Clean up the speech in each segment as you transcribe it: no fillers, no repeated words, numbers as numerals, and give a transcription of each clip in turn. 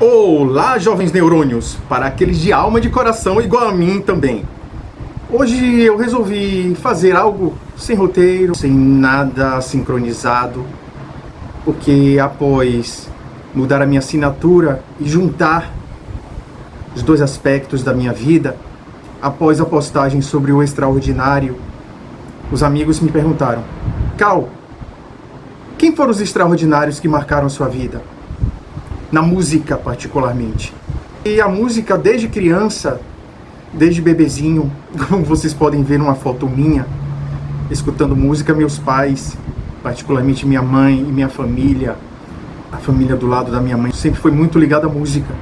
Olá, jovens neurônios, para aqueles de alma e de coração igual a mim também. Hoje eu resolvi fazer algo sem roteiro, sem nada sincronizado, porque após mudar a minha assinatura e juntar os dois aspectos da minha vida, após a postagem sobre o extraordinário, os amigos me perguntaram: Cal, quem foram os extraordinários que marcaram a sua vida? Na música, particularmente. E a música, desde criança, desde bebezinho, como vocês podem ver numa foto minha, escutando música, meus pais, particularmente minha mãe e minha família, a família do lado da minha mãe, sempre foi muito ligada à música.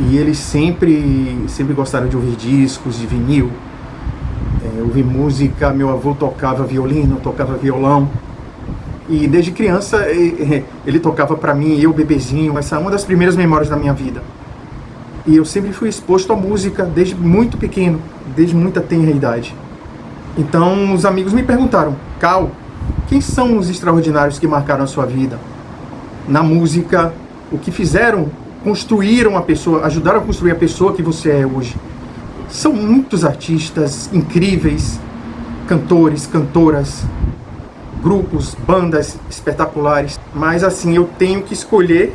E eles sempre gostaram de ouvir discos, de vinil, ouvir música. Meu avô tocava violino, tocava violão. E desde criança ele tocava pra mim, eu bebezinho. Essa é uma das primeiras memórias da minha vida. E eu sempre fui exposto à música desde muito pequeno, desde muita tenra idade. Então os amigos me perguntaram: Cal, quem são os extraordinários que marcaram a sua vida? Na música, o que fizeram, construíram a pessoa, ajudaram a construir a pessoa que você é hoje. São muitos artistas incríveis, cantores, cantoras, grupos, bandas espetaculares, mas assim, eu tenho que escolher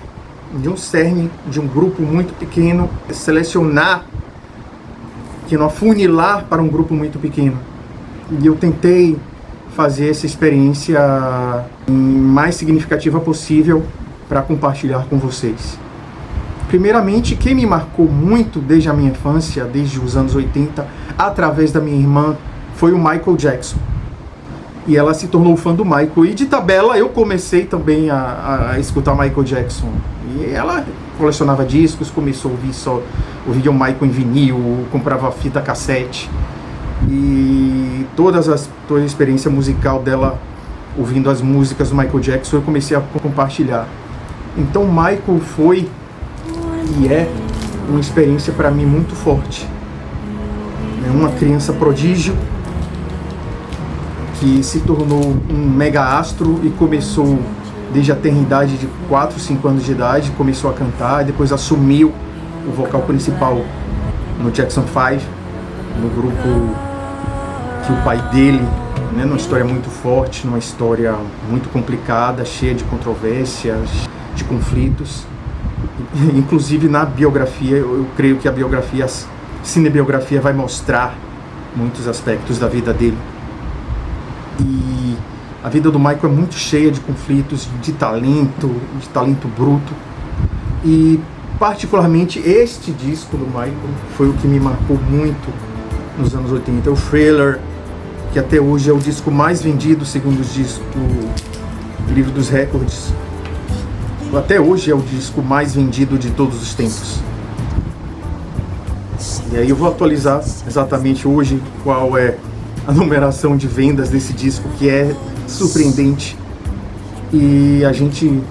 de um cerne, de um grupo muito pequeno, selecionar, que não afunilar para um grupo muito pequeno. E eu tentei fazer essa experiência mais significativa possível para compartilhar com vocês. Primeiramente, quem me marcou muito desde a minha infância, desde os anos 80, através da minha irmã, foi o Michael Jackson. E ela se tornou fã do Michael. E de tabela eu comecei também a escutar Michael Jackson. E ela colecionava discos, começou a ouvir o Michael em vinil, comprava fita cassete. E toda a experiência musical dela, ouvindo as músicas do Michael Jackson, eu comecei a compartilhar. Então o Michael foi e é uma experiência para mim muito forte. É uma criança prodígio que se tornou um mega astro e começou desde a tenridade de 4, 5 anos de idade, começou a cantar e depois assumiu o vocal principal no Jackson 5, no grupo que o pai dele, numa história muito forte, numa história muito complicada, cheia de controvérsias, de conflitos. Inclusive na biografia, eu creio que a cinebiografia vai mostrar muitos aspectos da vida dele. E a vida do Michael é muito cheia de conflitos, de talento bruto. E particularmente este disco do Michael foi o que me marcou muito nos anos 80. O Thriller, que até hoje é o disco mais vendido segundo o livro dos recordes. Até hoje é o disco mais vendido de todos os tempos. E aí eu vou atualizar exatamente hoje qual é a numeração de vendas desse disco, que é surpreendente. E a gente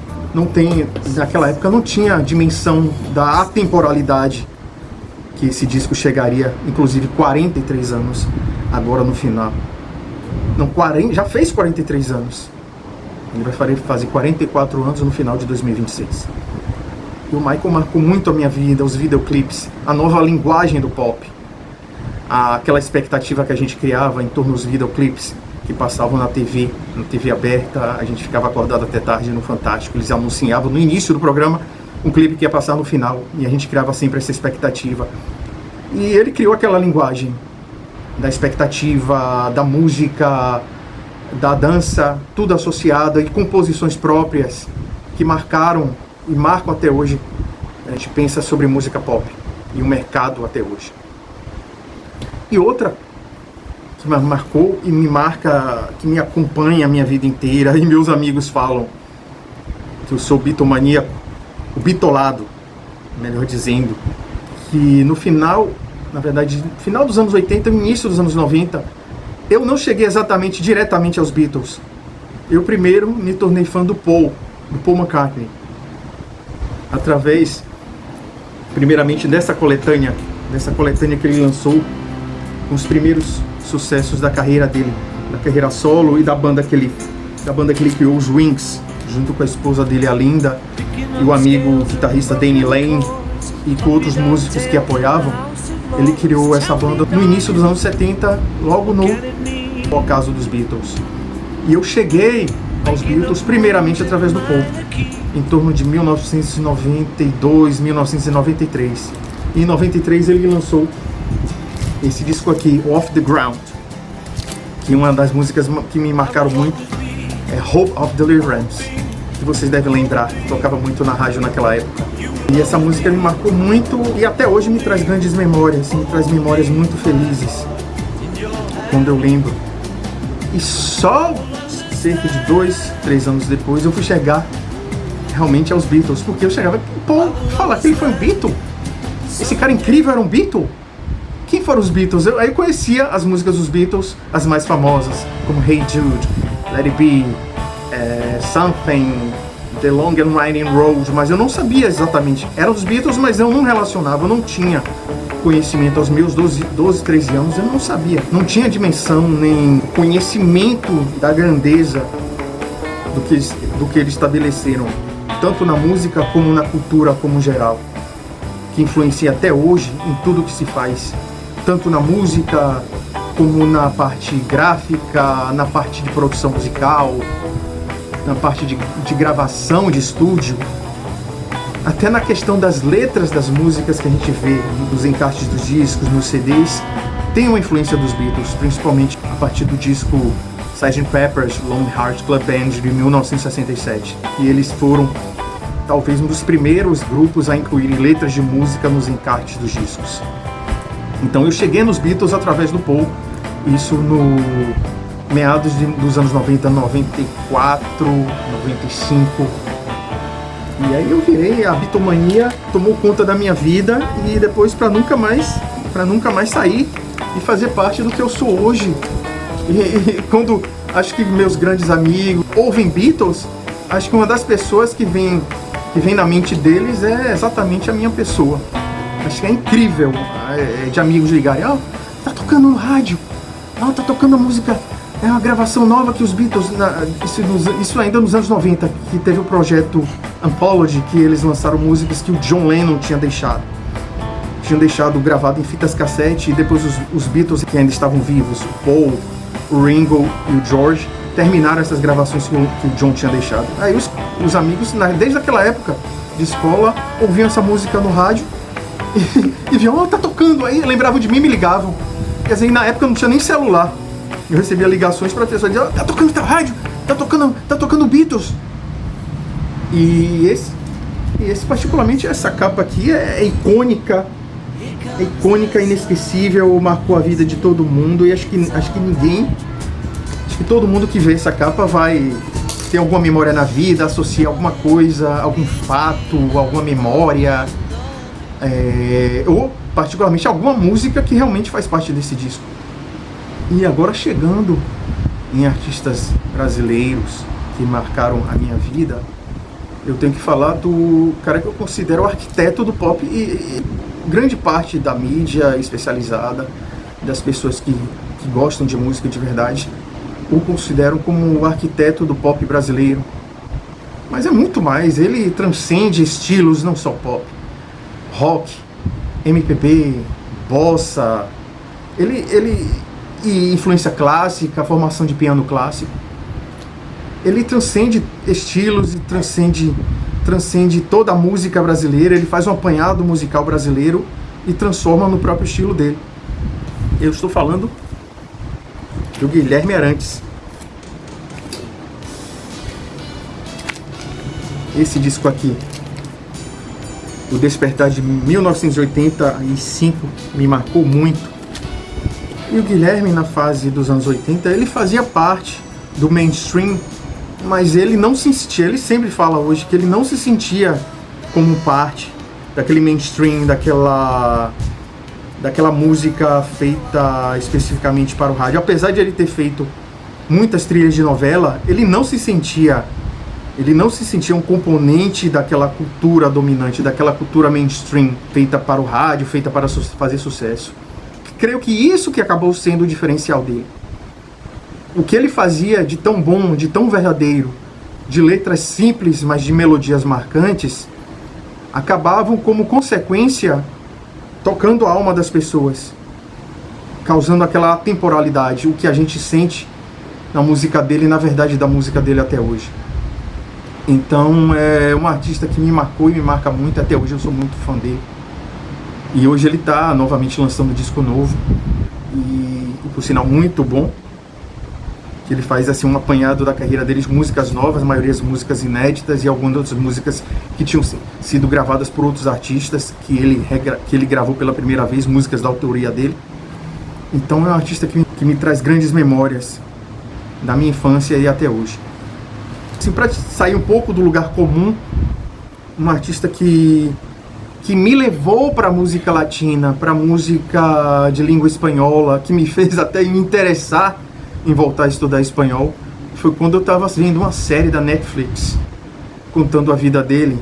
naquela época não tinha a dimensão da atemporalidade que esse disco chegaria, inclusive 43 anos agora no final. Não, já fez 43 anos. Ele vai fazer 44 anos no final de 2026. E o Michael marcou muito a minha vida, os videoclipes, a nova linguagem do pop. Aquela expectativa que a gente criava em torno dos videoclipes que passavam na TV aberta, a gente ficava acordado até tarde no Fantástico. Eles anunciavam no início do programa um clipe que ia passar no final, e a gente criava sempre essa expectativa. E ele criou aquela linguagem da expectativa, da música, da dança, tudo associado, e composições próprias que marcaram e marcam até hoje. A gente pensa sobre música pop e o mercado até hoje. E outra que me marcou e me marca, que me acompanha a minha vida inteira, e meus amigos falam que eu sou bitomaníaco, o bitolado, melhor dizendo, que no final, na verdade, final dos anos 80 e início dos anos 90, eu não cheguei exatamente diretamente aos Beatles. Eu primeiro me tornei fã do Paul McCartney, através, primeiramente, dessa coletânea que ele lançou, com os primeiros sucessos da carreira dele, da carreira solo e da banda que ele criou, os Wings, junto com a esposa dele, a Linda, e o amigo guitarrista Danny Lane, e com outros músicos que apoiavam. Ele criou essa banda no início dos anos 70, logo no ocaso dos Beatles. E eu cheguei aos Beatles primeiramente através do Paul, em torno de 1992, 1993. E em 93 ele lançou esse disco aqui, Off the Ground, que uma das músicas que me marcaram muito é Hope of Deliverance, que vocês devem lembrar, tocava muito na rádio naquela época. E essa música me marcou muito e até hoje me traz grandes memórias, me traz memórias muito felizes quando eu lembro. E só cerca de 2, 3 anos depois eu fui chegar realmente aos Beatles, porque eu chegava, pô, falar que ele foi um Beatle? Esse cara incrível era um Beatle? Quem foram os Beatles? Aí eu conhecia as músicas dos Beatles, as mais famosas, como Hey Jude, Let It Be, Something, The Long and Winding Road, mas eu não sabia exatamente. Eram os Beatles, mas eu não relacionava, eu não tinha conhecimento. Aos meus 12, 13 anos eu não sabia. Não tinha dimensão nem conhecimento da grandeza do que eles estabeleceram, tanto na música como na cultura como geral, que influencia até hoje em tudo que se faz, tanto na música como na parte gráfica, na parte de produção musical, na parte de gravação de estúdio, até na questão das letras das músicas que a gente vê nos encartes dos discos, nos CDs, tem uma influência dos Beatles, principalmente a partir do disco Sgt. Pepper's Lonely Hearts Club Band de 1967. E eles foram talvez um dos primeiros grupos a incluírem letras de música nos encartes dos discos. Então eu cheguei nos Beatles através do Paul, isso no meados dos anos 90, 94, 95. E aí eu virei, a bitomania tomou conta da minha vida e depois para nunca mais sair e fazer parte do que eu sou hoje. E quando acho que meus grandes amigos ouvem Beatles, acho que uma das pessoas que vem na mente deles é exatamente a minha pessoa. Acho que é incrível de amigos ligarem, tá tocando no rádio, tá tocando a música, é uma gravação nova que os Beatles, isso ainda nos anos 90, que teve o projeto Anthology, que eles lançaram músicas que o John Lennon tinham deixado gravado em fitas cassete, e depois os Beatles, que ainda estavam vivos, o Paul, o Ringo e o George, terminaram essas gravações que o John tinha deixado. Aí os amigos, desde aquela época de escola, ouviam essa música no rádio e viam, tá tocando aí, lembravam de mim e me ligavam. Quer dizer, na época eu não tinha nem celular. Eu recebia ligações para pessoas dizendo, tá tocando teu rádio, tá tocando Beatles. E esse particularmente, essa capa aqui é icônica, inesquecível, marcou a vida de todo mundo, e acho que todo mundo que vê essa capa vai ter alguma memória na vida, associar alguma coisa, algum fato, alguma memória, ou particularmente alguma música que realmente faz parte desse disco. E agora chegando em artistas brasileiros que marcaram a minha vida, eu tenho que falar do cara que eu considero o arquiteto do pop, e grande parte da mídia especializada, das pessoas que gostam de música de verdade, o consideram como o arquiteto do pop brasileiro. Mas é muito mais, ele transcende estilos, não só pop, rock, MPB, bossa, e influência clássica, formação de piano clássico. Ele transcende estilos e transcende toda a música brasileira. Ele faz um apanhado musical brasileiro e transforma no próprio estilo dele. Eu estou falando do Guilherme Arantes. Esse disco aqui, O Despertar, de 1985, me marcou muito. E o Guilherme, na fase dos anos 80, ele fazia parte do mainstream, mas ele não se sentia, ele sempre fala hoje que ele não se sentia como parte daquele mainstream, daquela música feita especificamente para o rádio. Apesar de ele ter feito muitas trilhas de novela, ele não se sentia um componente daquela cultura dominante, daquela cultura mainstream feita para o rádio, feita para fazer sucesso. Creio que isso que acabou sendo o diferencial dele. O que ele fazia de tão bom, de tão verdadeiro, de letras simples, mas de melodias marcantes, acabavam como consequência tocando a alma das pessoas, causando aquela atemporalidade, o que a gente sente na música dele e na verdade da música dele até hoje. Então é um artista que me marcou e me marca muito, até hoje eu sou muito fã dele. E hoje ele está novamente lançando um disco novo, e por sinal muito bom, que ele faz assim um apanhado da carreira deles, músicas novas, a maioria das músicas inéditas e algumas outras músicas que tinham sido gravadas por outros artistas, que ele gravou pela primeira vez, músicas da autoria dele. Então é um artista que me traz grandes memórias da minha infância e até hoje. Assim, para sair um pouco do lugar comum, um artista que me levou para a música latina, para a música de língua espanhola, que me fez até me interessar em voltar a estudar espanhol, foi quando eu estava vendo uma série da Netflix contando a vida dele.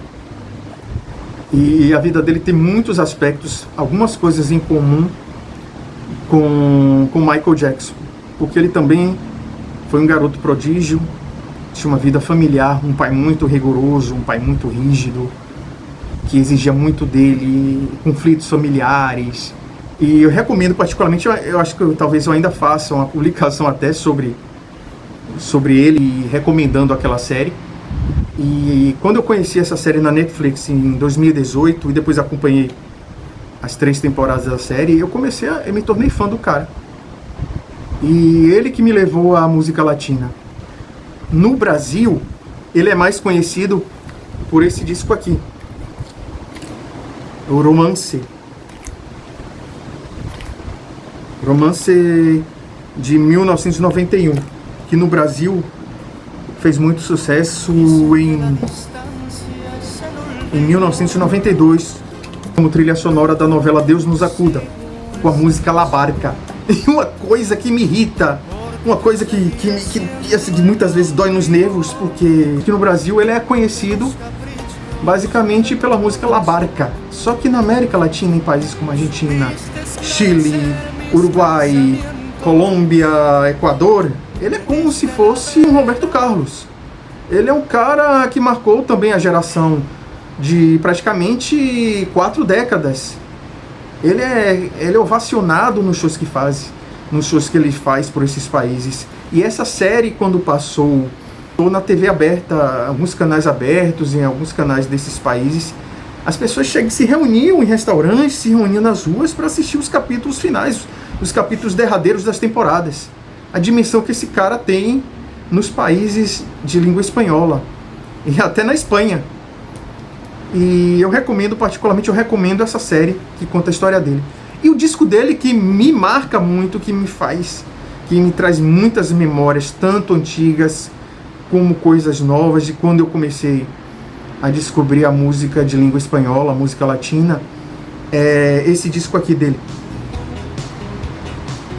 E a vida dele tem muitos aspectos, algumas coisas em comum com Michael Jackson, porque ele também foi um garoto prodígio, tinha uma vida familiar, um pai muito rigoroso, um pai muito rígido, que exigia muito dele, conflitos familiares. E eu recomendo particularmente, eu acho que talvez eu ainda faça uma publicação até sobre ele, recomendando aquela série. E quando eu conheci essa série na Netflix em 2018 e depois acompanhei as 3 temporadas da série, eu me tornei fã do cara. E ele que me levou à música latina. No Brasil, ele é mais conhecido por esse disco aqui, o Romance de 1991, que no Brasil fez muito sucesso em 1992, como trilha sonora da novela Deus Nos Acuda, com a música La Barca. E uma coisa que me irrita, uma coisa que muitas vezes dói nos nervos, porque aqui no Brasil ele é conhecido basicamente pela música La Barca. Só que na América Latina, em países como Argentina, Chile, Uruguai, Colômbia, Equador, ele é como se fosse um Roberto Carlos. Ele é um cara que marcou também a geração de praticamente 4 décadas. Ele é ovacionado nos shows que ele faz por esses países. E essa série, quando passou na TV aberta, alguns canais abertos, em alguns canais desses países, as pessoas se reuniam em restaurantes, se reuniam nas ruas para assistir os capítulos finais, os capítulos derradeiros das temporadas. A dimensão que esse cara tem nos países de língua espanhola e até na Espanha. E eu recomendo essa série que conta a história dele. E o disco dele que me marca muito, que me traz muitas memórias, tanto antigas como coisas novas, de quando eu comecei a descobrir a música de língua espanhola, a música latina, é esse disco aqui dele,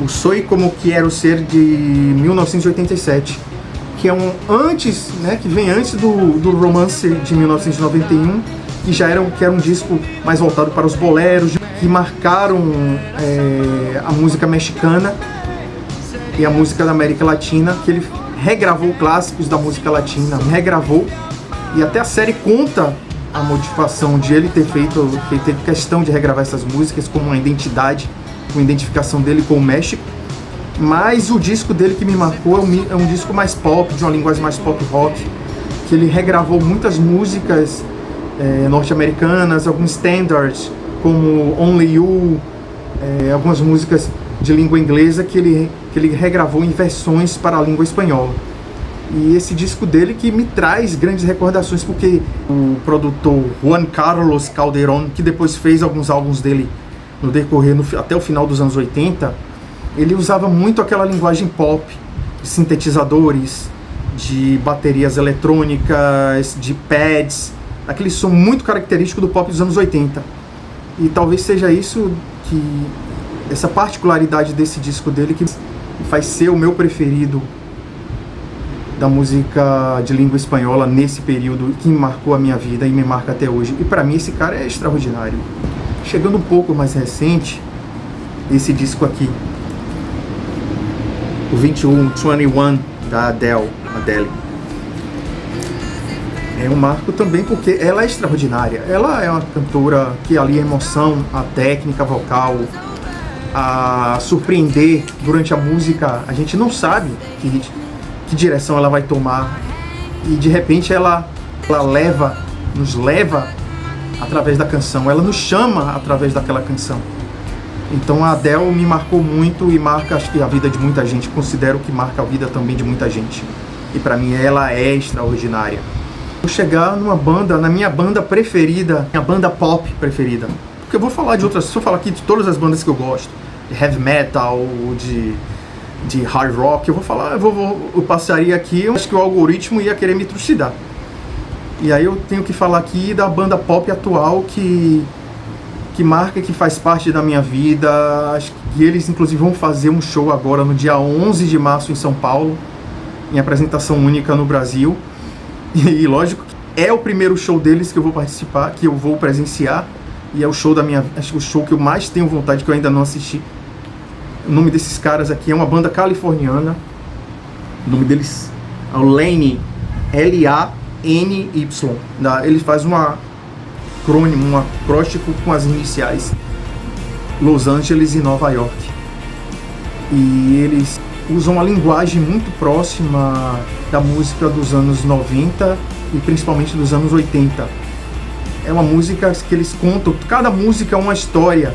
o Soy Como Quiero Ser, de 1987, que é que vem antes do Romance de 1991, que era um disco mais voltado para os boleros, que marcaram a música mexicana e a música da América Latina, que ele regravou clássicos da música latina, e até a série conta a motivação de ele ter teve questão de regravar essas músicas como uma identificação dele com o México. Mas o disco dele que me marcou é um disco mais pop, de uma linguagem mais pop rock, que ele regravou muitas músicas norte-americanas, alguns standards como Only You, algumas músicas de língua inglesa que ele regravou em versões para a língua espanhola. E esse disco dele que me traz grandes recordações, porque o produtor Juan Carlos Calderón, que depois fez alguns álbuns dele no decorrer, até o final dos anos 80, ele usava muito aquela linguagem pop, de sintetizadores, de baterias eletrônicas, de pads, aquele som muito característico do pop dos anos 80. E talvez seja isso, essa particularidade desse disco dele, que faz ser o meu preferido da música de língua espanhola nesse período, que marcou a minha vida e me marca até hoje. E para mim esse cara é extraordinário. Chegando um pouco mais recente, esse disco aqui, o 21 da Adele. É um marco também porque ela é extraordinária. Ela é uma cantora que ali a emoção, a técnica vocal, a surpreender durante a música, a gente não sabe que direção ela vai tomar, e de repente ela nos leva através da canção, ela nos chama através daquela canção. Então a Adele me marcou muito e marca, acho que a vida de muita gente, considero que marca a vida também de muita gente, e pra mim ela é extraordinária. Vou chegar numa banda, na minha banda preferida, minha banda pop preferida, porque eu vou falar de outras, se eu falar aqui de todas as bandas que eu gosto, de heavy metal, de hard rock, eu passaria aqui, eu acho que o algoritmo ia querer me trucidar. E aí eu tenho que falar aqui da banda pop atual que marca, que faz parte da minha vida. Acho que eles inclusive vão fazer um show agora no dia 11 de março em São Paulo, em apresentação única no Brasil. E lógico que é o primeiro show deles que eu vou participar, que eu vou presenciar, e é o show acho que o show que eu mais tenho vontade, que eu ainda não assisti. O nome desses caras aqui é uma banda californiana. O nome deles é o Lany, L-A-N-Y. Ele faz um acrônimo, um acróstico com as iniciais Los Angeles e Nova York. E eles usam uma linguagem muito próxima da música dos anos 90 e principalmente dos anos 80. É uma música que eles contam, cada música é uma história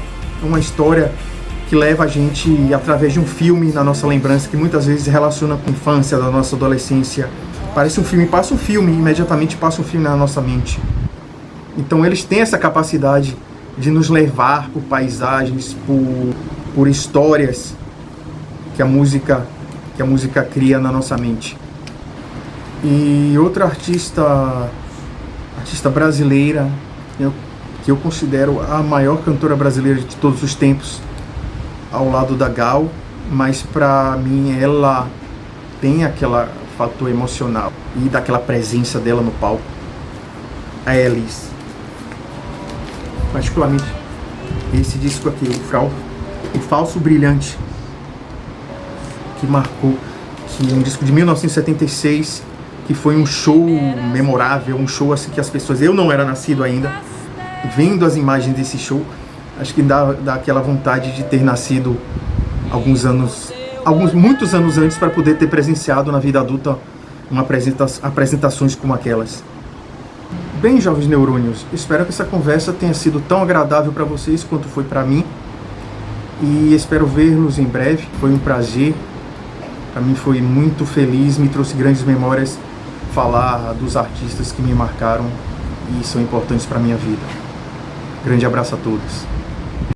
que leva a gente através de um filme na nossa lembrança, que muitas vezes relaciona com a infância, da nossa adolescência. Parece um filme, passa um filme, imediatamente passa um filme na nossa mente. Então eles têm essa capacidade de nos levar por paisagens, por histórias que a música cria na nossa mente. E outra artista brasileira, que eu considero a maior cantora brasileira de todos os tempos, ao lado da Gal, mas pra mim ela tem aquele fator emocional e daquela presença dela no palco, a Elis. Particularmente esse disco aqui, o Falso Brilhante, que marcou, que é um disco de 1976, que foi um show memorável, um show assim que as pessoas, eu não era nascido ainda, vendo as imagens desse show, acho que dá aquela vontade de ter nascido muitos anos antes, para poder ter presenciado na vida adulta apresentações como aquelas. Bem, jovens neurônios, espero que essa conversa tenha sido tão agradável para vocês quanto foi para mim, e espero vê-los em breve. Foi um prazer, para mim foi muito feliz, me trouxe grandes memórias falar dos artistas que me marcaram e são importantes para a minha vida. Grande abraço a todos.